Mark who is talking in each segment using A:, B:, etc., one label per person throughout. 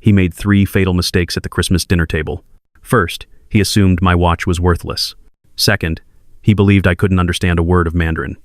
A: He made 3 fatal mistakes at the Christmas dinner table. First, he assumed my watch was worthless. Second, he believed I couldn't understand a word of Mandarin.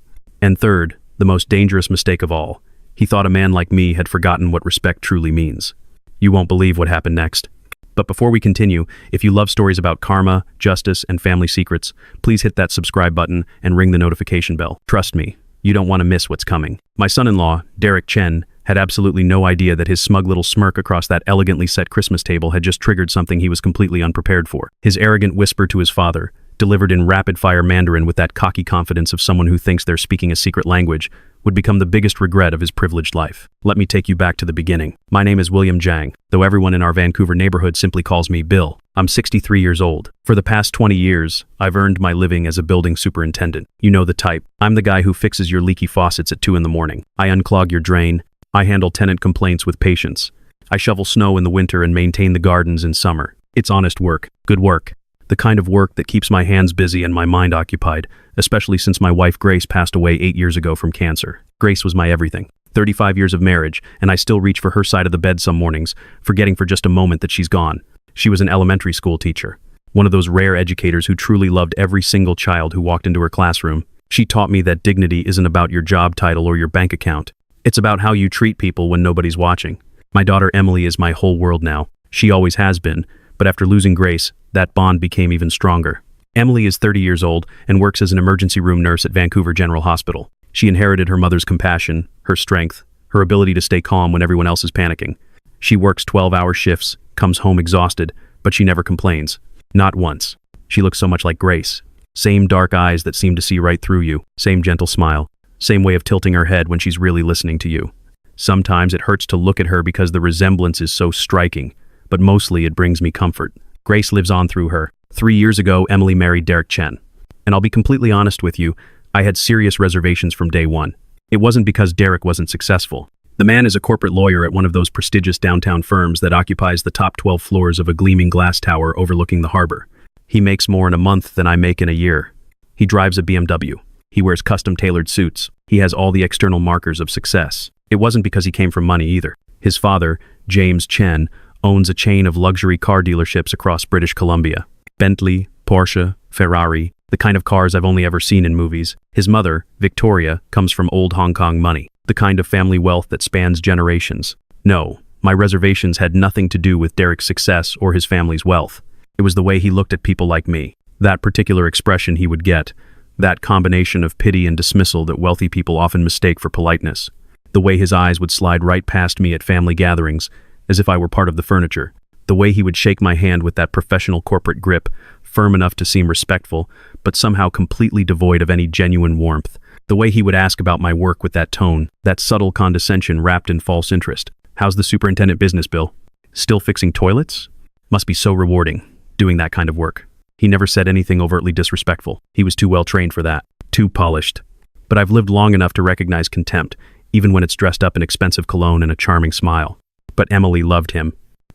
A: And third, the most dangerous mistake of all, he thought a man like me had forgotten what respect truly means. You won't believe what happened next. But before we continue, if you love stories about karma, justice, and family secrets, please hit that subscribe button and ring the notification bell. Trust me, you don't want to miss what's coming. My son-in-law, Derek Chen, had absolutely no idea that his smug little smirk across that elegantly set Christmas table had just triggered something he was completely unprepared for. His arrogant whisper to his father, delivered in rapid-fire Mandarin with that cocky confidence of someone who thinks they're speaking a secret language, would become the biggest regret of his privileged life. Let me take you back to the beginning. My name is William Zhang, though everyone in our Vancouver neighborhood simply calls me Bill. I'm 63 years old. For the past 20 years, I've earned my living as a building superintendent. You know the type. I'm the guy who fixes your leaky faucets at 2 in the morning. I unclog your drain. I handle tenant complaints with patience. I shovel snow in the winter and maintain the gardens in summer. It's honest work. Good work. The kind of work that keeps my hands busy and my mind occupied, especially since my wife Grace passed away 8 years ago from cancer. Grace was my everything. 35 years of marriage, and I still reach for her side of the bed some mornings, forgetting for just a moment that she's gone. She was an elementary school teacher, one of those rare educators who truly loved every single child who walked into her classroom. She taught me that dignity isn't about your job title or your bank account. It's about how you treat people when nobody's watching. My daughter Emily is my whole world now. She always has been, but after losing Grace, that bond became even stronger. Emily is 30 years old and works as an emergency room nurse at Vancouver General Hospital. She inherited her mother's compassion, her strength, her ability to stay calm when everyone else is panicking. She works 12-hour shifts, comes home exhausted, but she never complains. Not once. She looks so much like Grace. Same dark eyes that seem to see right through you, same gentle smile, same way of tilting her head when she's really listening to you. Sometimes it hurts to look at her because the resemblance is so striking, but mostly it brings me comfort. Grace lives on through her. 3 years ago, Emily married Derek Chen. And I'll be completely honest with you, I had serious reservations from day one. It wasn't because Derek wasn't successful. The man is a corporate lawyer at one of those prestigious downtown firms that occupies the top 12 floors of a gleaming glass tower overlooking the harbor. He makes more in a month than I make in a year. He drives a BMW. He wears custom-tailored suits. He has all the external markers of success. It wasn't because he came from money either. His father, James Chen, owns a chain of luxury car dealerships across British Columbia. Bentley, Porsche, Ferrari, the kind of cars I've only ever seen in movies. His mother, Victoria, comes from old Hong Kong money, the kind of family wealth that spans generations. No, my reservations had nothing to do with Derek's success or his family's wealth. It was the way he looked at people like me. That particular expression he would get, that combination of pity and dismissal that wealthy people often mistake for politeness. The way his eyes would slide right past me at family gatherings, as if I were part of the furniture. The way he would shake my hand with that professional corporate grip, firm enough to seem respectful, but somehow completely devoid of any genuine warmth. The way he would ask about my work with that tone, that subtle condescension wrapped in false interest. How's the superintendent business, Bill? Still fixing toilets? Must be so rewarding, doing that kind of work. He never said anything overtly disrespectful. He was too well trained for that. Too polished. But I've lived long enough to recognize contempt, even when it's dressed up in expensive cologne and a charming smile. But Emily loved him.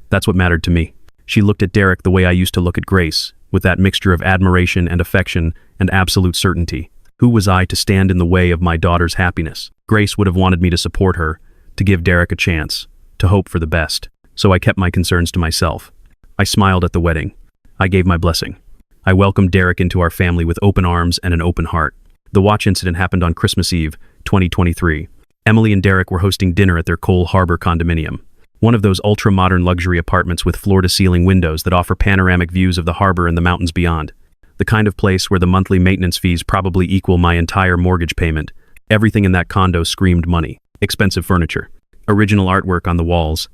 A: That's what mattered to me. She looked at Derek the way I used to look at Grace, with that mixture of admiration and affection and absolute certainty. Who was I to stand in the way of my daughter's happiness? Grace would have wanted me to support her, to give Derek a chance, to hope for the best. So I kept my concerns to myself. I smiled at the wedding. I gave my blessing. I welcomed Derek into our family with open arms and an open heart. The watch incident happened on Christmas Eve, 2023. Emily and Derek were hosting dinner at their Cole Harbor condominium, one of those ultra-modern luxury apartments with floor-to-ceiling windows that offer panoramic views of the harbor and the mountains beyond. The kind of place where the monthly maintenance fees probably equal my entire mortgage payment. Everything in that condo screamed money. Expensive furniture, original artwork on the walls,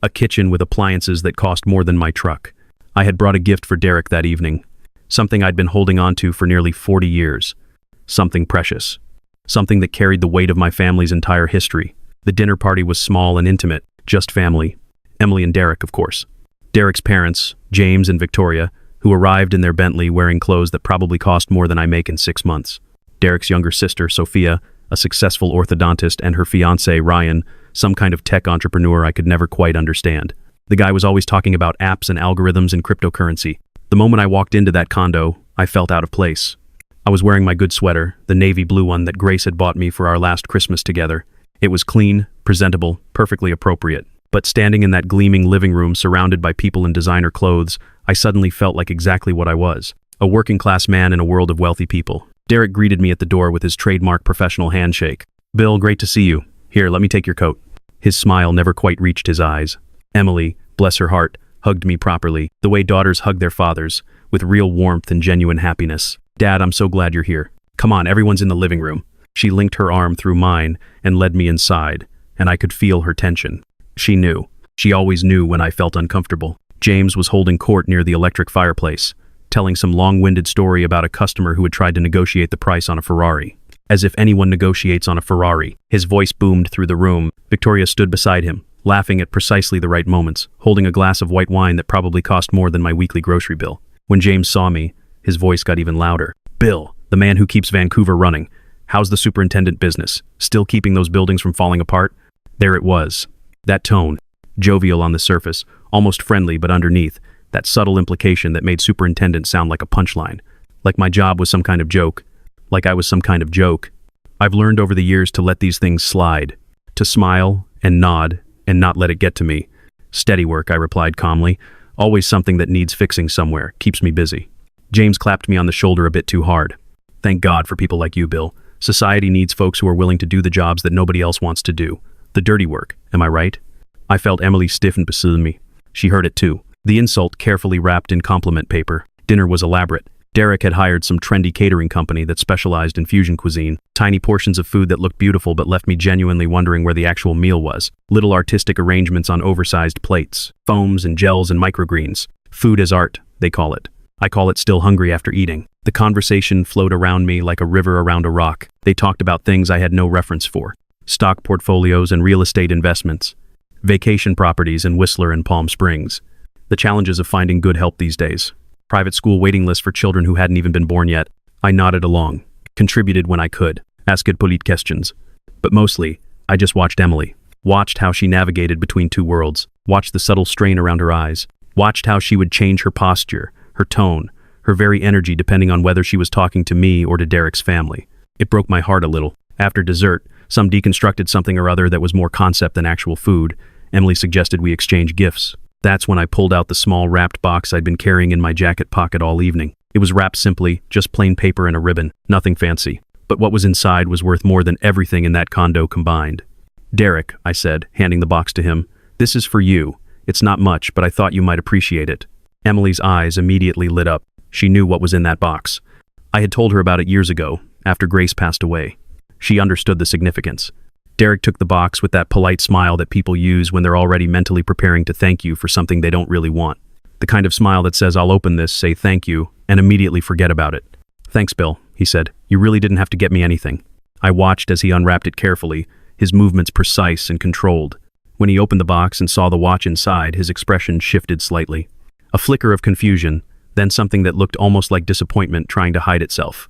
A: a kitchen with appliances that cost more than my truck. I had brought a gift for Derek that evening, something I'd been holding on to for nearly 40 years. Something precious. Something that carried the weight of my family's entire history. The dinner party was small and intimate, just family. Emily and Derek, of course. Derek's parents, James and Victoria, who arrived in their Bentley wearing clothes that probably cost more than I make in 6 months. Derek's younger sister, Sophia, a successful orthodontist, and her fiancé, Ryan, some kind of tech entrepreneur I could never quite understand. The guy was always talking about apps and algorithms and cryptocurrency. The moment I walked into that condo, I felt out of place. I was wearing my good sweater, the navy blue one that Grace had bought me for our last Christmas together. It was clean, presentable, perfectly appropriate. But standing in that gleaming living room surrounded by people in designer clothes, I suddenly felt like exactly what I was. A working-class man in a world of wealthy people. Derek greeted me at the door with his trademark professional handshake. "Bill, great to see you. Here, let me take your coat." His smile never quite reached his eyes. Emily, bless her heart, hugged me properly, the way daughters hug their fathers, with real warmth and genuine happiness. "Dad, I'm so glad you're here. Come on, everyone's in the living room." She linked her arm through mine and led me inside, and I could feel her tension. She knew. She always knew when I felt uncomfortable. James was holding court near the electric fireplace, telling some long-winded story about a customer who had tried to negotiate the price on a Ferrari. As if anyone negotiates on a Ferrari. His voice boomed through the room. Victoria stood beside him, laughing at precisely the right moments, holding a glass of white wine that probably cost more than my weekly grocery bill. When James saw me, his voice got even louder. "Bill, the man who keeps Vancouver running. How's the superintendent business? Still keeping those buildings from falling apart?" There it was. That tone, jovial on the surface, almost friendly but underneath, that subtle implication that made superintendent sound like a punchline. Like my job was some kind of joke. Like I was some kind of joke. I've learned over the years to let these things slide. To smile and nod and not let it get to me. "Steady work," I replied calmly. "Always something that needs fixing somewhere. Keeps me busy." James clapped me on the shoulder a bit too hard. "Thank God for people like you, Bill. Society needs folks who are willing to do the jobs that nobody else wants to do. The dirty work, am I right?" I felt Emily stiffen beside me. She heard it too. The insult carefully wrapped in compliment paper. Dinner was elaborate. Derek had hired some trendy catering company that specialized in fusion cuisine. Tiny portions of food that looked beautiful but left me genuinely wondering where the actual meal was. Little artistic arrangements on oversized plates. Foams and gels and microgreens. Food as art, they call it. I call it still hungry after eating. The conversation flowed around me like a river around a rock. They talked about things I had no reference for. Stock portfolios and real estate investments. Vacation properties in Whistler and Palm Springs. The challenges of finding good help these days. Private school waiting lists for children who hadn't even been born yet. I nodded along, contributed when I could, asked polite questions. But mostly, I just watched Emily. Watched how she navigated between two worlds. Watched the subtle strain around her eyes. Watched how she would change her posture, her tone, her very energy depending on whether she was talking to me or to Derek's family. It broke my heart a little. After dessert, some deconstructed something or other that was more concept than actual food. Emily suggested we exchange gifts. That's when I pulled out the small wrapped box I'd been carrying in my jacket pocket all evening. It was wrapped simply, just plain paper and a ribbon, nothing fancy. But what was inside was worth more than everything in that condo combined. "Derek," I said, handing the box to him, "this is for you. It's not much, but I thought you might appreciate it." Emily's eyes immediately lit up. She knew what was in that box. I had told her about it years ago, after Grace passed away. She understood the significance. Derek took the box with that polite smile that people use when they're already mentally preparing to thank you for something they don't really want. The kind of smile that says, "I'll open this, say thank you, and immediately forget about it." "Thanks, Bill," he said. "You really didn't have to get me anything." I watched as he unwrapped it carefully, his movements precise and controlled. When he opened the box and saw the watch inside, his expression shifted slightly. A flicker of confusion, then something that looked almost like disappointment trying to hide itself.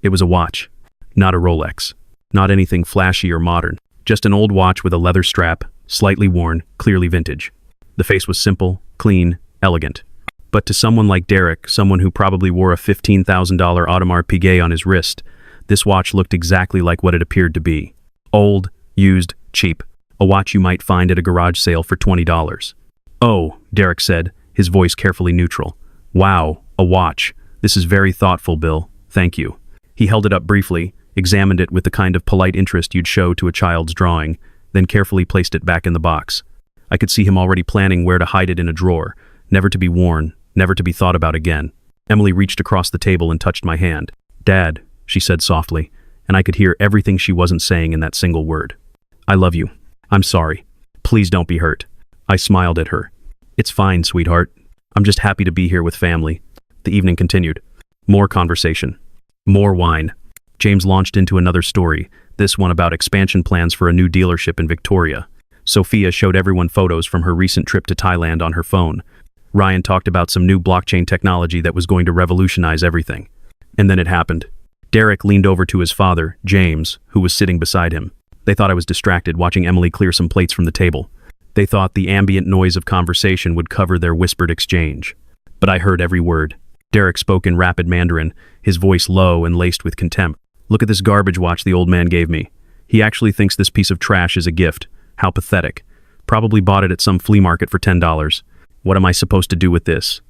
A: It was a watch, not a Rolex, not anything flashy or modern. Just an old watch with a leather strap, slightly worn, clearly vintage. The face was simple, clean, elegant. But to someone like Derek, someone who probably wore a $15,000 Audemars Piguet on his wrist, this watch looked exactly like what it appeared to be. Old, used, cheap. A watch you might find at a garage sale for $20. "Oh," Derek said, his voice carefully neutral. "Wow, a watch. This is very thoughtful, Bill. Thank you." He held it up briefly, examined it with the kind of polite interest you'd show to a child's drawing, then carefully placed it back in the box. I could see him already planning where to hide it in a drawer, never to be worn, never to be thought about again. Emily reached across the table and touched my hand. "Dad," she said softly, and I could hear everything she wasn't saying in that single word. "I love you. I'm sorry. Please don't be hurt." I smiled at her. "It's fine, sweetheart. I'm just happy to be here with family." The evening continued. More conversation. More wine. James launched into another story, this one about expansion plans for a new dealership in Victoria. Sophia showed everyone photos from her recent trip to Thailand on her phone. Ryan talked about some new blockchain technology that was going to revolutionize everything. And then it happened. Derek leaned over to his father, James, who was sitting beside him. They thought I was distracted watching Emily clear some plates from the table. They thought the ambient noise of conversation would cover their whispered exchange. But I heard every word. Derek spoke in rapid Mandarin, his voice low and laced with contempt. "Look at this garbage watch the old man gave me. He actually thinks this piece of trash is a gift. How pathetic. Probably bought it at some flea market for $10. What am I supposed to do with this?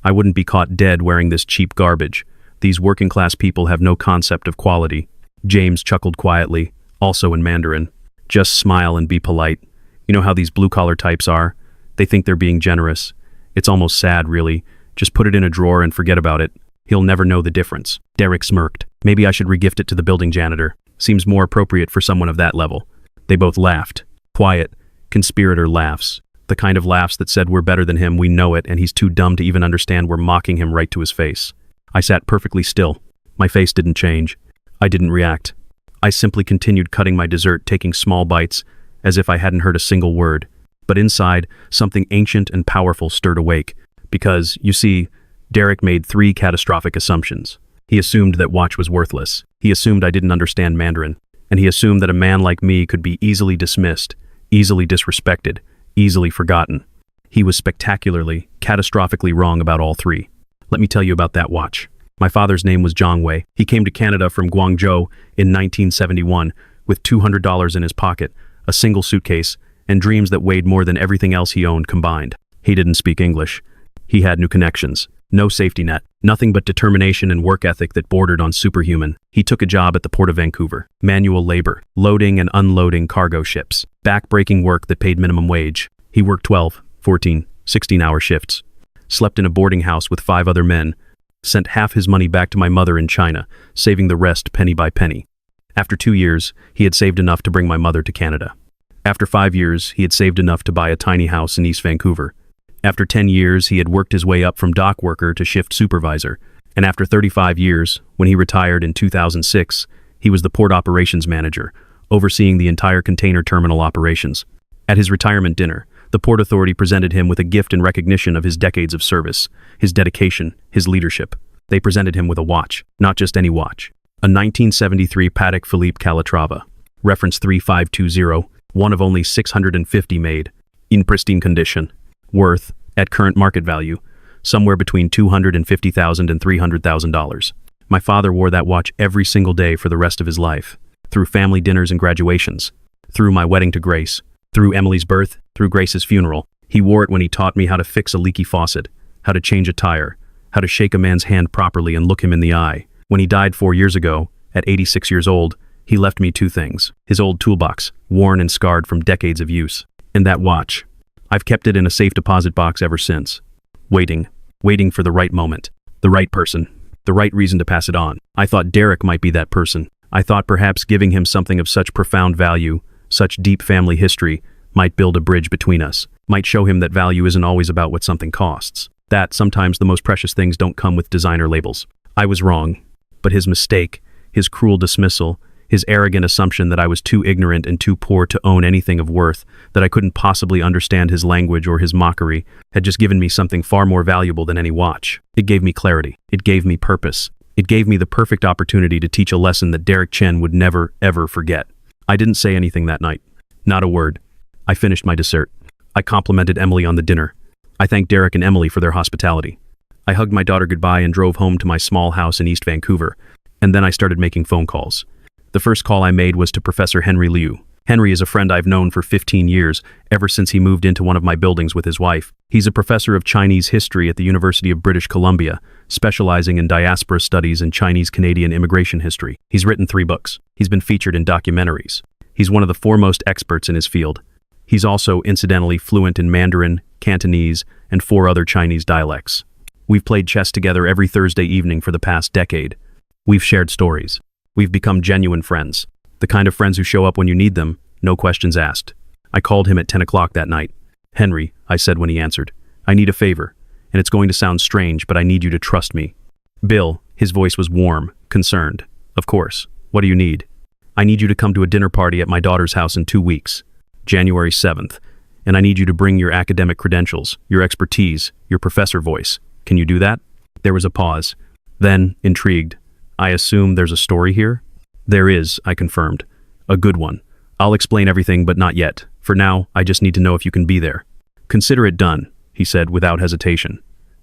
A: I wouldn't be caught dead wearing this cheap garbage. These working class people have no concept of quality. James chuckled quietly, also in Mandarin. Just smile and be polite. You know how these blue-collar types are? They think they're being generous. It's almost sad, really. Just put it in a drawer and forget about it. He'll never know the difference. Derek smirked. Maybe I should regift it to the building janitor. Seems more appropriate for someone of that level. They both laughed. Quiet, conspirator laughs. The kind of laughs that said we're better than him, we know it, and he's too dumb to even understand we're mocking him right to his face. I sat perfectly still. My face didn't change. I didn't react. I simply continued cutting my dessert, taking small bites, as if I hadn't heard a single word. But inside, something ancient and powerful stirred awake. Because, you see, Derek made 3 catastrophic assumptions. He assumed that watch was worthless. He assumed I didn't understand Mandarin. And he assumed that a man like me could be easily dismissed, easily disrespected, easily forgotten. He was spectacularly, catastrophically wrong about all 3. Let me tell you about that watch. My father's name was Zhang Wei. He came to Canada from Guangzhou in 1971 with $200 in his pocket, a single suitcase, and dreams that weighed more than everything else he owned combined. He didn't speak English. He had no connections, no safety net, nothing but determination and work ethic that bordered on superhuman. He took a job at the Port of Vancouver, manual labor, loading and unloading cargo ships, back-breaking work that paid minimum wage. He worked 12, 14, 16-hour shifts, slept in a boarding house with 5 other men, sent half his money back to my mother in China, saving the rest penny by penny. After 2 years, he had saved enough to bring my mother to Canada. After 5 years, he had saved enough to buy a tiny house in East Vancouver. After 10 years, he had worked his way up from dock worker to shift supervisor. And after 35 years, when he retired in 2006, he was the port operations manager, overseeing the entire container terminal operations. At his retirement dinner, the Port Authority presented him with a gift in recognition of his decades of service, his dedication, his leadership. They presented him with a watch, not just any watch. A 1973 Patek Philippe Calatrava, reference 3520, one of only 650 made, in pristine condition, worth, at current market value, somewhere between $250,000 and $300,000. My father wore that watch every single day for the rest of his life, through family dinners and graduations, through my wedding to Grace, through Emily's birth, through Grace's funeral. He wore it when he taught me how to fix a leaky faucet, how to change a tire, how to shake a man's hand properly and look him in the eye. When he died 4 years ago, at 86 years old, he left me 2 things. His old toolbox, worn and scarred from decades of use, and that watch. I've kept it in a safe deposit box ever since. Waiting for the right moment, the right person, the right reason to pass it on. I thought Derek might be that person. I thought perhaps giving him something of such profound value, such deep family history, might build a bridge between us, might show him that value isn't always about what something costs. That sometimes the most precious things don't come with designer labels. I was wrong, but his mistake, his cruel dismissal, his arrogant assumption that I was too ignorant and too poor to own anything of worth, that I couldn't possibly understand his language or his mockery, had just given me something far more valuable than any watch. It gave me clarity. It gave me purpose. It gave me the perfect opportunity to teach a lesson that Derek Chen would never, ever forget. I didn't say anything that night. Not a word. I finished my dessert. I complimented Emily on the dinner. I thanked Derek and Emily for their hospitality. I hugged my daughter goodbye and drove home to my small house in East Vancouver, and then I started making phone calls. The first call I made was to Professor Henry Liu. Henry is a friend I've known for 15 years, ever since he moved into one of my buildings with his wife. He's a professor of Chinese history at the University of British Columbia, specializing in diaspora studies and Chinese-Canadian immigration history. He's written 3 books. He's been featured in documentaries. He's one of the foremost experts in his field. He's also incidentally fluent in Mandarin, Cantonese, and 4 other Chinese dialects. We've played chess together every Thursday evening for the past decade. We've shared stories. We've become genuine friends. The kind of friends who show up when you need them, no questions asked. I called him at 10 o'clock that night. "Henry," I said when he answered, "I need a favor, and it's going to sound strange, but I need you to trust me." "Bill," his voice was warm, concerned. "Of course. What do you need?" "I need you to come to a dinner party at my daughter's house in 2 weeks, January 7th, and I need you to bring your academic credentials, your expertise, your professor voice. Can you do that?" There was a pause. Then, intrigued, "I assume there's a story here?" "There is," I confirmed. "A good one. I'll explain everything, but not yet. For now, I just need to know if you can be there." "Consider it done," he said without hesitation.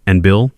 A: "And Bill?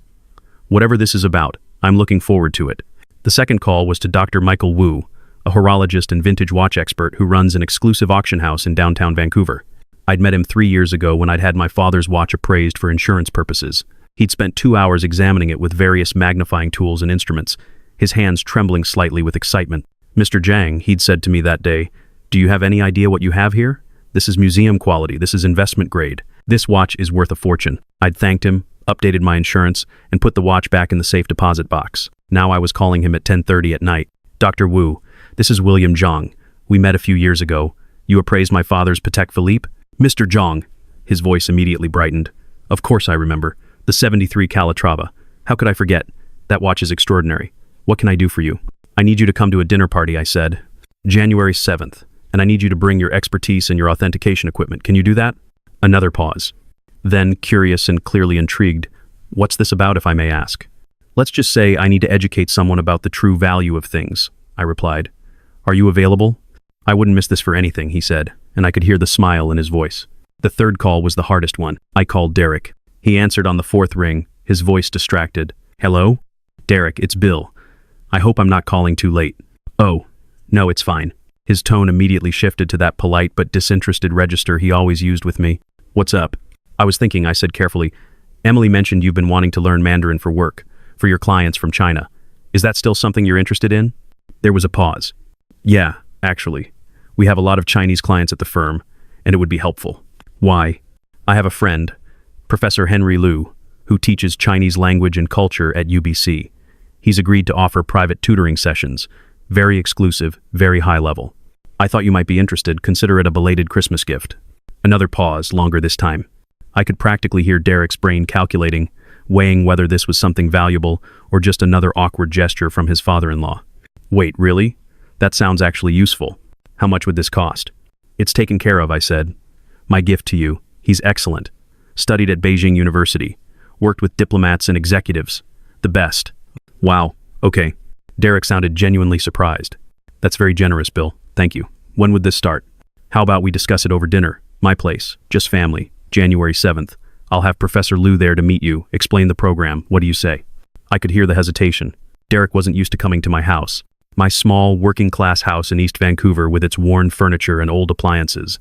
A: Whatever this is about, I'm looking forward to it." The second call was to Dr. Michael Wu, a horologist and vintage watch expert who runs an exclusive auction house in downtown Vancouver. I'd met him 3 years ago when I'd had my father's watch appraised for insurance purposes. He'd spent 2 hours examining it with various magnifying tools and instruments, his hands trembling slightly with excitement. "Mr. Zhang," he'd said to me that day, "do you have any idea what you have here? This is museum quality, this is investment grade. This watch is worth a fortune." I'd thanked him, updated my insurance, and put the watch back in the safe deposit box. Now I was calling him at 10:30 at night. "Dr. Wu, this is William Zhang. We met a few years ago. You appraised my father's Patek Philippe?" "Mr. Zhang," his voice immediately brightened. "Of course I remember. The 73 Calatrava. How could I forget? That watch is extraordinary. What can I do for you?" "I need you to come to a dinner party," I said. "January 7th, and I need you to bring your expertise and your authentication equipment. Can you do that?" Another pause. Then, curious and clearly intrigued, "What's this about, if I may ask?" "Let's just say I need to educate someone about the true value of things," I replied. "Are you available?" "I wouldn't miss this for anything," he said, and I could hear the smile in his voice. The third call was the hardest one. I called Derek. He answered on the fourth ring, his voice distracted. "Hello? Derek, it's Bill. I hope I'm not calling too late." "Oh, no, it's fine." His tone immediately shifted to that polite but disinterested register he always used with me. "What's up?" "I was thinking," I said carefully. "Emily mentioned you've been wanting to learn Mandarin for work, for your clients from China. Is that still something you're interested in?" There was a pause. "Yeah, actually. We have a lot of Chinese clients at the firm, and it would be helpful." "Why?" "I have a friend, Professor Henry Liu, who teaches Chinese language and culture at UBC. He's agreed to offer private tutoring sessions, very exclusive, very high level. I thought you might be interested. Consider it a belated Christmas gift." Another pause, longer this time. I could practically hear Derek's brain calculating, weighing whether this was something valuable or just another awkward gesture from his father-in-law. "Wait, really? That sounds actually useful. How much would this cost?" "It's taken care of," I said. "My gift to you. He's excellent. Studied at Beijing University. Worked with diplomats and executives. The best." "Wow, okay." Derek sounded genuinely surprised. "That's very generous, Bill. Thank you. When would this start?" "How about we discuss it over dinner? My place. Just family. January 7th. I'll have Professor Liu there to meet you, explain the program. What do you say?" I could hear the hesitation. Derek wasn't used to coming to my house. My small, working-class house in East Vancouver with its worn furniture and old appliances.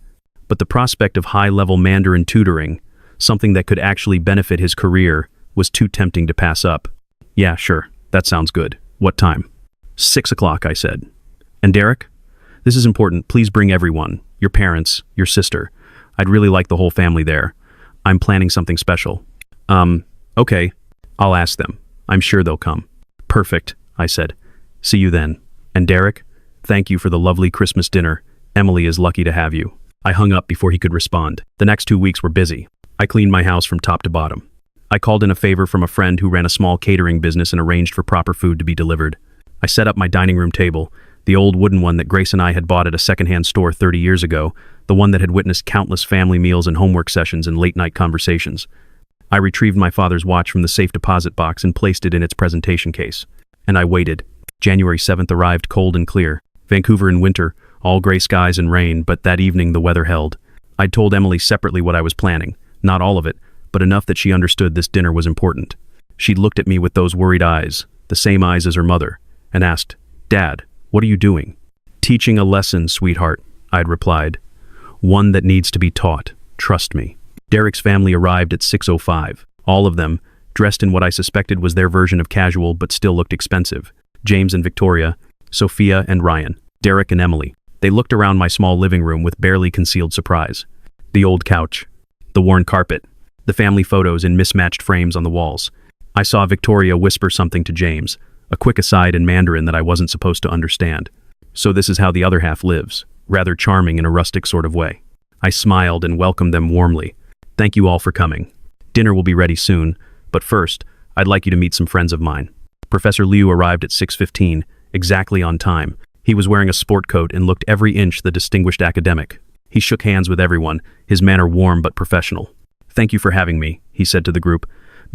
A: But the prospect of high-level Mandarin tutoring, something that could actually benefit his career, was too tempting to pass up. "Yeah, sure. That sounds good. What time?" 6 o'clock, I said. "And Derek? This is important. Please bring everyone. Your parents, your sister. I'd really like the whole family there. I'm planning something special." Okay. I'll ask them. I'm sure they'll come." "Perfect," I said. "See you then. And Derek, thank you for the lovely Christmas dinner. Emily is lucky to have you." I hung up before he could respond. The next 2 weeks were busy. I cleaned my house from top to bottom. I called in a favor from a friend who ran a small catering business and arranged for proper food to be delivered. I set up my dining room table, the old wooden one that Grace and I had bought at a secondhand store 30 years ago, the one that had witnessed countless family meals and homework sessions and late-night conversations. I retrieved my father's watch from the safe deposit box and placed it in its presentation case. And I waited. January 7th arrived cold and clear. Vancouver in winter, all gray skies and rain, but that evening the weather held. I'd told Emily separately what I was planning, not all of it, but enough that she understood this dinner was important. She'd looked at me with those worried eyes, the same eyes as her mother, and asked, "Dad, what are you doing?" "Teaching a lesson, sweetheart," I'd replied. "One that needs to be taught. Trust me." Derek's family arrived at 6:05, all of them, dressed in what I suspected was their version of casual but still looked expensive. James and Victoria, Sophia and Ryan, Derek and Emily. They looked around my small living room with barely concealed surprise. The old couch, the worn carpet, the family photos in mismatched frames on the walls. I saw Victoria whisper something to James, a quick aside in Mandarin that I wasn't supposed to understand. So this is how the other half lives, rather charming in a rustic sort of way. I smiled and welcomed them warmly. "Thank you all for coming. Dinner will be ready soon, but first, I'd like you to meet some friends of mine." Professor Liu arrived at 6:15, exactly on time. He was wearing a sport coat and looked every inch the distinguished academic. He shook hands with everyone, his manner warm but professional. "Thank you for having me," he said to the group.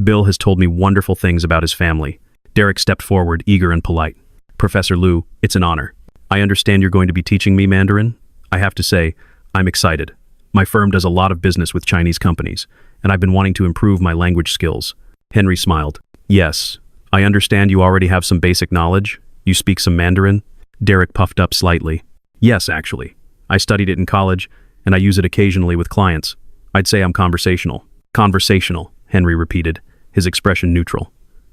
A: "Bill has told me wonderful things about his family." Derek stepped forward, eager and polite. "Professor Liu, it's an honor. I understand you're going to be teaching me Mandarin. I have to say, I'm excited. My firm does a lot of business with Chinese companies, and I've been wanting to improve my language skills." Henry smiled. "Yes, I understand you already have some basic knowledge. You speak some Mandarin?" Derek puffed up slightly. "Yes, actually. I studied it in college, and I use it occasionally with clients. I'd say I'm conversational. Conversational, Henry repeated, his expression neutral.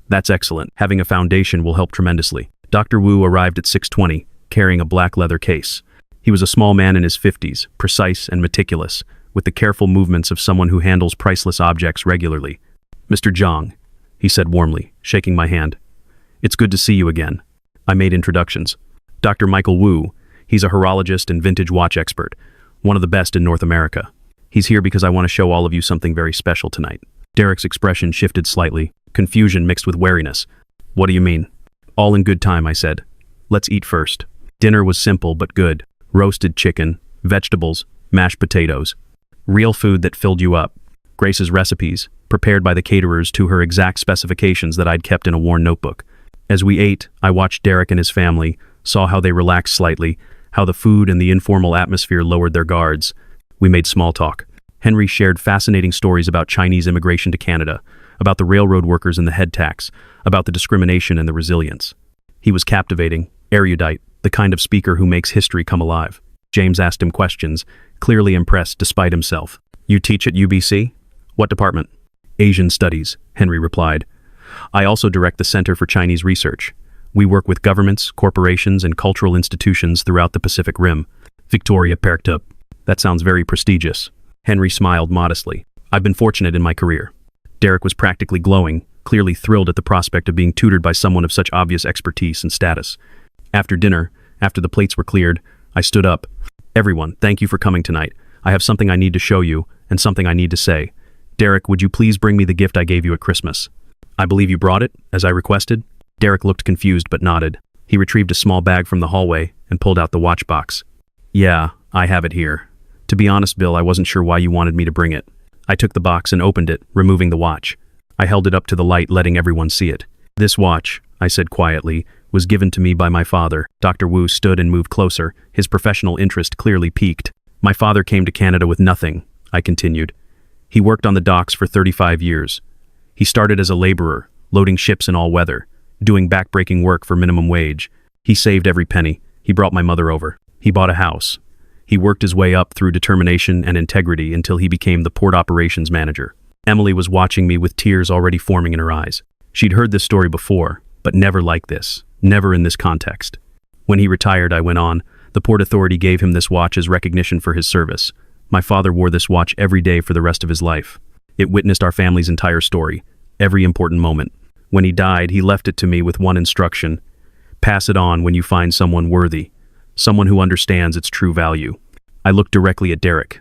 A: That's excellent. Having a foundation will help tremendously. Dr. Wu arrived at 6:20, carrying a black leather case. He was a small man in his 50s, precise and meticulous, with the careful movements of someone who handles priceless objects regularly. Mr. Zhang, he said warmly, shaking my hand. It's good to see you again. I made introductions. Dr. Michael Wu, he's a horologist and vintage watch expert, one of the best in North America. He's here because I want to show all of you something very special tonight. Derek's expression shifted slightly, confusion mixed with wariness. What do you mean? All in good time, I said. Let's eat first. Dinner was simple but good. Roasted chicken, vegetables, mashed potatoes. Real food that filled you up. Grace's recipes, prepared by the caterers to her exact specifications that I'd kept in a worn notebook. As we ate, I watched Derek and his family, saw how they relaxed slightly, how the food and the informal atmosphere lowered their guards. We made small talk. Henry shared fascinating stories about Chinese immigration to Canada, about the railroad workers and the head tax, about the discrimination and the resilience. He was captivating, erudite, the kind of speaker who makes history come alive. James asked him questions, clearly impressed despite himself. You teach at UBC? What department? Asian Studies, Henry replied. I also direct the Center for Chinese Research. We work with governments, corporations, and cultural institutions throughout the Pacific Rim. Victoria perked up. That sounds very prestigious. Henry smiled modestly. I've been fortunate in my career. Derek was practically glowing, clearly thrilled at the prospect of being tutored by someone of such obvious expertise and status. After dinner, after the plates were cleared, I stood up. Everyone, thank you for coming tonight. I have something I need to show you, and something I need to say. Derek, would you please bring me the gift I gave you at Christmas? I believe you brought it, as I requested. Derek looked confused but nodded. He retrieved a small bag from the hallway and pulled out the watch box. Yeah, I have it here. To be honest, Bill, I wasn't sure why you wanted me to bring it. I took the box and opened it, removing the watch. I held it up to the light, letting everyone see it. This watch, I said quietly, was given to me by my father. Dr. Wu stood and moved closer, his professional interest clearly piqued. My father came to Canada with nothing, I continued. He worked on the docks for 35 years. He started as a laborer, loading ships in all weather, doing back-breaking work for minimum wage. He saved every penny. He brought my mother over. He bought a house. He worked his way up through determination and integrity until he became the port operations manager. Emily was watching me with tears already forming in her eyes. She'd heard this story before, but never like this, never in this context. When he retired, I went on, the Port Authority gave him this watch as recognition for his service. My father wore this watch every day for the rest of his life. It witnessed our family's entire story, every important moment. When he died, he left it to me with one instruction. Pass it on when you find someone worthy, someone who understands its true value. I looked directly at Derek.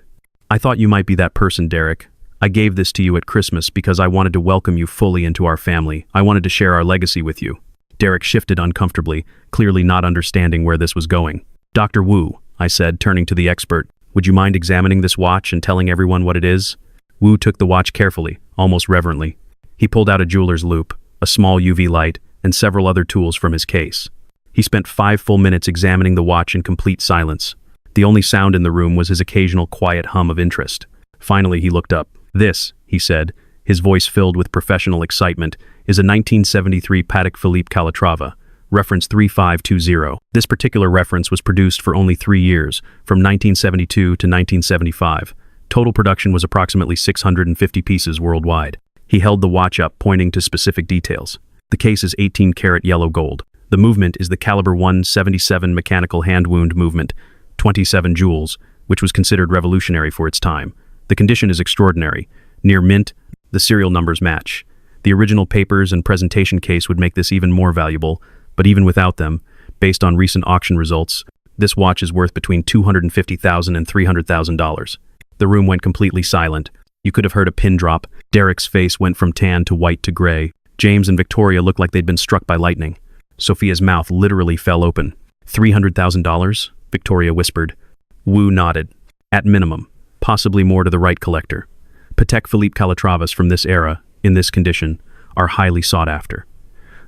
A: I thought you might be that person, Derek. I gave this to you at Christmas because I wanted to welcome you fully into our family. I wanted to share our legacy with you. Derek shifted uncomfortably, clearly not understanding where this was going. Dr. Wu, I said, turning to the expert, would you mind examining this watch and telling everyone what it is? Wu took the watch carefully, almost reverently. He pulled out a jeweler's loupe, a small UV light, and several other tools from his case. He spent 5 full minutes examining the watch in complete silence. The only sound in the room was his occasional quiet hum of interest. Finally, he looked up. This, he said, his voice filled with professional excitement, is a 1973 Patek Philippe Calatrava, reference 3520. This particular reference was produced for only 3 years, from 1972 to 1975. Total production was approximately 650 pieces worldwide. He held the watch up, pointing to specific details. The case is 18-karat yellow gold. The movement is the caliber 177 mechanical hand wound movement, 27 jewels, which was considered revolutionary for its time. The condition is extraordinary. Near mint, the serial numbers match. The original papers and presentation case would make this even more valuable, but even without them, based on recent auction results, this watch is worth between $250,000 and $300,000. The room went completely silent. You could have heard a pin drop. Derek's face went from tan to white to gray. James and Victoria looked like they'd been struck by lightning. Sophia's mouth literally fell open. $300,000? Victoria whispered. Wu nodded. At minimum, possibly more to the right collector. Patek Philippe Calatravas from this era, in this condition, are highly sought after.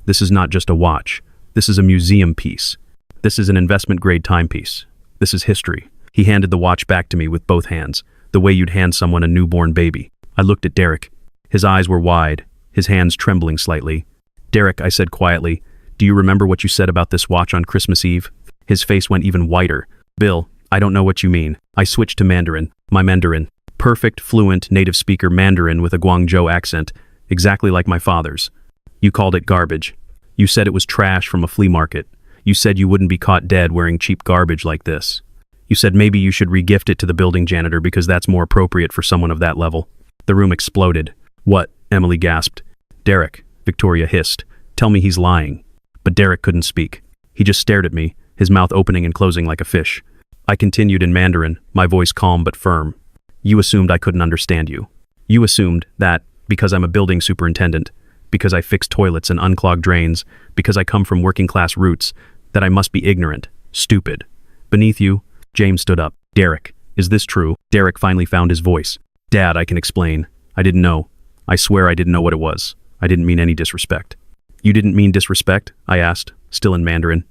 A: This is not just a watch. This is a museum piece. This is an investment-grade timepiece. This is history. He handed the watch back to me with both hands, the way you'd hand someone a newborn baby. I looked at Derek. His eyes were wide, his hands trembling slightly. Derek, I said quietly, do you remember what you said about this watch on Christmas Eve? His face went even whiter. Bill, I don't know what you mean. I switched to Mandarin. My Mandarin. Perfect, fluent, native speaker Mandarin with a Guangzhou accent, exactly like my father's. You called it garbage. You said it was trash from a flea market. You said you wouldn't be caught dead wearing cheap garbage like this. You said maybe you should re-gift it to the building janitor because that's more appropriate for someone of that level. The room exploded. What? Emily gasped. Derek, Victoria hissed. Tell me he's lying. But Derek couldn't speak. He just stared at me, his mouth opening and closing like a fish. I continued in Mandarin, my voice calm but firm. You assumed I couldn't understand you. You assumed that, because I'm a building superintendent, because I fix toilets and unclog drains, because I come from working-class roots, that I must be ignorant, stupid. Beneath you, James stood up. Derek, is this true? Derek finally found his voice. Dad, I can explain. I didn't know. I swear I didn't know what it was. I didn't mean any disrespect. You didn't mean disrespect? I asked, still in Mandarin.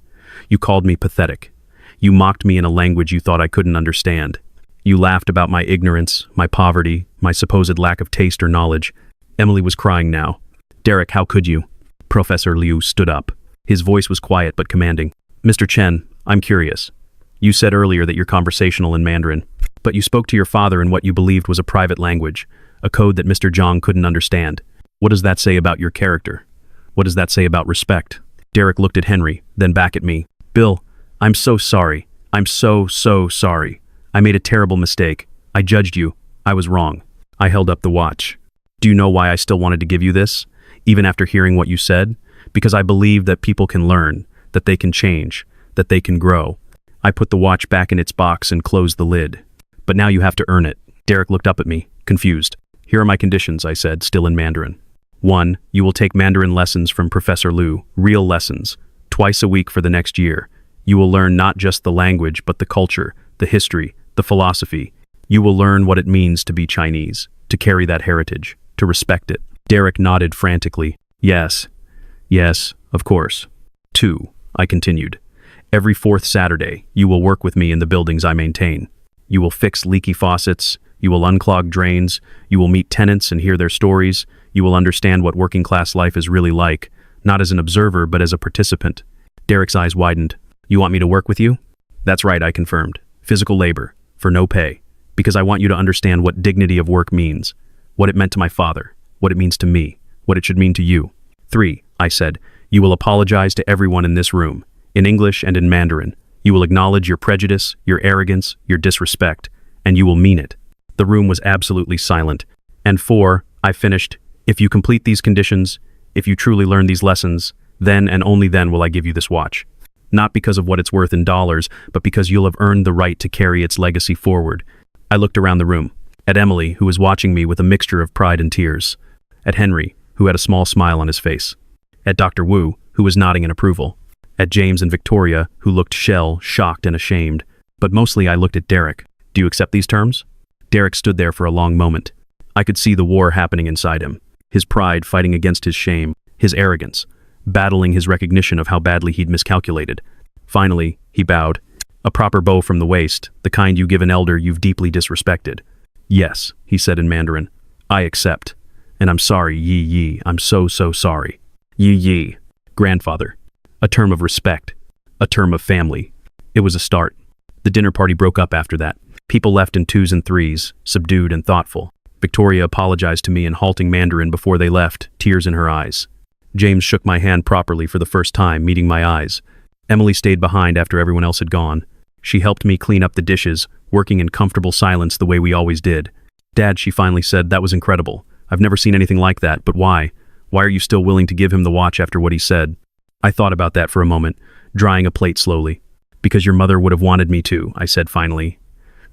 A: You called me pathetic. You mocked me in a language you thought I couldn't understand. You laughed about my ignorance, my poverty, my supposed lack of taste or knowledge. Emily was crying now. Derek, how could you? Professor Liu stood up. His voice was quiet but commanding. Mr. Chen, I'm curious. You said earlier that you're conversational in Mandarin, but you spoke to your father in what you believed was a private language, a code that Mr. Zhang couldn't understand. What does that say about your character? What does that say about respect? Derek looked at Henry, then back at me. Bill, I'm so sorry. I'm so sorry. I made a terrible mistake. I judged you. I was wrong. I held up the watch. Do you know why I still wanted to give you this? Even after hearing what you said? Because I believe that people can learn, that they can change, that they can grow. I put the watch back in its box and closed the lid. But now you have to earn it. Derek looked up at me, confused. Here are my conditions, I said, still in Mandarin. 1. You will take Mandarin lessons from Professor Liu, real lessons, twice a week for the next year. You will learn not just the language, but the culture, the history, the philosophy. You will learn what it means to be Chinese, to carry that heritage, to respect it. Derek nodded frantically. Yes, of course. 2. I continued. Every 4th Saturday, you will work with me in the buildings I maintain. You will fix leaky faucets. You will unclog drains. You will meet tenants and hear their stories. You will understand what working-class life is really like, not as an observer, but as a participant. Derek's eyes widened. You want me to work with you? That's right, I confirmed. Physical labor, for no pay, because I want you to understand what dignity of work means, what it meant to my father, what it means to me, what it should mean to you. 3, I said, you will apologize to everyone in this room, in English and in Mandarin. You will acknowledge your prejudice, your arrogance, your disrespect, and you will mean it. The room was absolutely silent. And 4, I finished, if you complete these conditions, if you truly learn these lessons, then and only then will I give you this watch. Not because of what it's worth in dollars, but because you'll have earned the right to carry its legacy forward. I looked around the room, at Emily, who was watching me with a mixture of pride and tears, at Henry, who had a small smile on his face, at Dr. Wu, who was nodding in approval, at James and Victoria, who looked shocked and ashamed, but mostly I looked at Derek. Do you accept these terms? Derek stood there for a long moment. I could see the war happening inside him, his pride fighting against his shame, his arrogance, battling his recognition of how badly he'd miscalculated. Finally, he bowed. A proper bow from the waist, the kind you give an elder you've deeply disrespected. Yes, he said in Mandarin. I accept. And I'm sorry, yi, I'm so sorry. Yi, grandfather. A term of respect. A term of family. It was a start. The dinner party broke up after that. People left in 2s and 3s, subdued and thoughtful. Victoria apologized to me in halting Mandarin before they left, tears in her eyes. James shook my hand properly for the first time, meeting my eyes. Emily stayed behind after everyone else had gone. She helped me clean up the dishes, working in comfortable silence the way we always did. Dad, she finally said, that was incredible. I've never seen anything like that, but why? Why are you still willing to give him the watch after what he said? I thought about that for a moment, drying a plate slowly. Because your mother would have wanted me to, I said finally.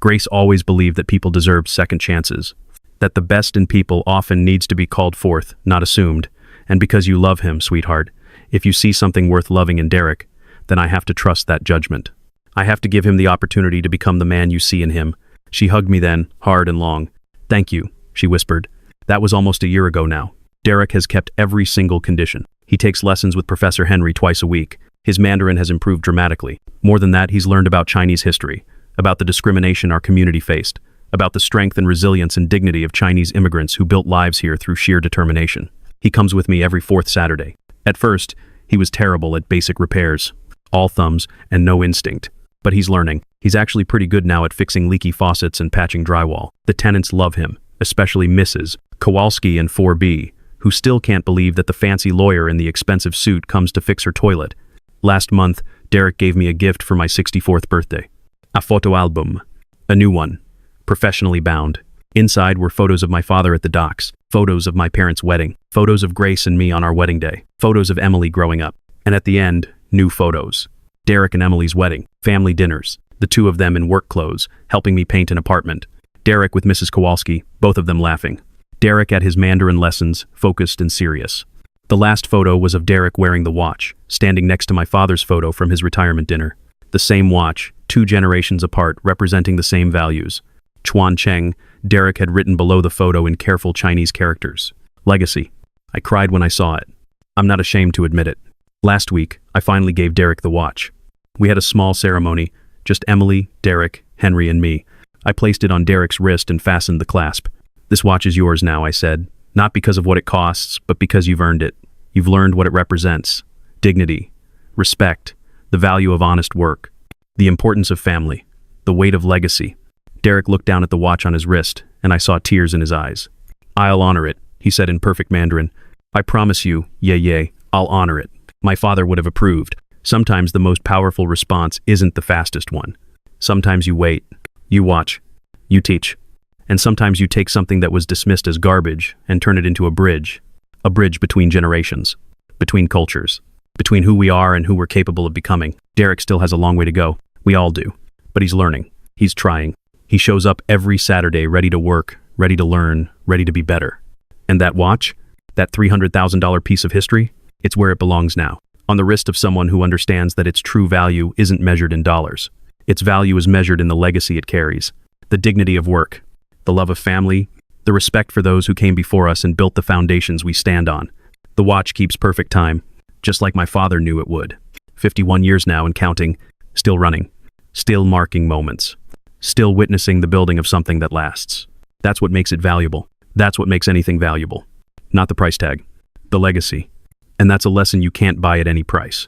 A: Grace always believed that people deserved second chances, that the best in people often needs to be called forth, not assumed. And because you love him, sweetheart, if you see something worth loving in Derek, then I have to trust that judgment. I have to give him the opportunity to become the man you see in him. She hugged me then, hard and long. Thank you, she whispered. That was almost a year ago now. Derek has kept every single condition. He takes lessons with Professor Henry twice a week. His Mandarin has improved dramatically. More than that, he's learned about Chinese history, about the discrimination our community faced, about the strength and resilience and dignity of Chinese immigrants who built lives here through sheer determination. He comes with me every 4th Saturday. At first, he was terrible at basic repairs, all thumbs and no instinct. But he's learning. He's actually pretty good now at fixing leaky faucets and patching drywall. The tenants love him, especially Mrs. Kowalski and 4B, who still can't believe that the fancy lawyer in the expensive suit comes to fix her toilet. Last month, Derek gave me a gift for my 64th birthday. A photo album. A new one. Professionally bound. Inside were photos of my father at the docks, photos of my parents' wedding, photos of Grace and me on our wedding day, photos of Emily growing up, and at the end, new photos. Derek and Emily's wedding, family dinners, the two of them in work clothes, helping me paint an apartment. Derek with Mrs. Kowalski, both of them laughing. Derek at his Mandarin lessons, focused and serious. The last photo was of Derek wearing the watch, standing next to my father's photo from his retirement dinner. The same watch, 2 generations apart, representing the same values. Chuan Cheng, Derek had written below the photo in careful Chinese characters. Legacy. I cried when I saw it. I'm not ashamed to admit it. Last week, I finally gave Derek the watch. We had a small ceremony, just Emily, Derek, Henry, and me. I placed it on Derek's wrist and fastened the clasp. This watch is yours now, I said. Not because of what it costs, but because you've earned it. You've learned what it represents. Dignity, respect, the value of honest work, the importance of family, the weight of legacy. Derek looked down at the watch on his wrist, and I saw tears in his eyes. I'll honor it, he said in perfect Mandarin. I promise you, yay, I'll honor it. My father would have approved. Sometimes the most powerful response isn't the fastest one. Sometimes you wait, you watch, you teach. And sometimes you take something that was dismissed as garbage and turn it into a bridge between generations, between cultures, between who we are and who we're capable of becoming. Derek still has a long way to go. We all do. But he's learning. He's trying. He shows up every Saturday ready to work, ready to learn, ready to be better. And that watch, that $300,000 piece of history, it's where it belongs now, on the wrist of someone who understands that its true value isn't measured in dollars. Its value is measured in the legacy it carries, the dignity of work, the love of family, the respect for those who came before us and built the foundations we stand on. The watch keeps perfect time, just like my father knew it would. 51 years now and counting, still running, still marking moments, still witnessing the building of something that lasts. That's what makes it valuable. That's what makes anything valuable. Not the price tag, the legacy. And that's a lesson you can't buy at any price.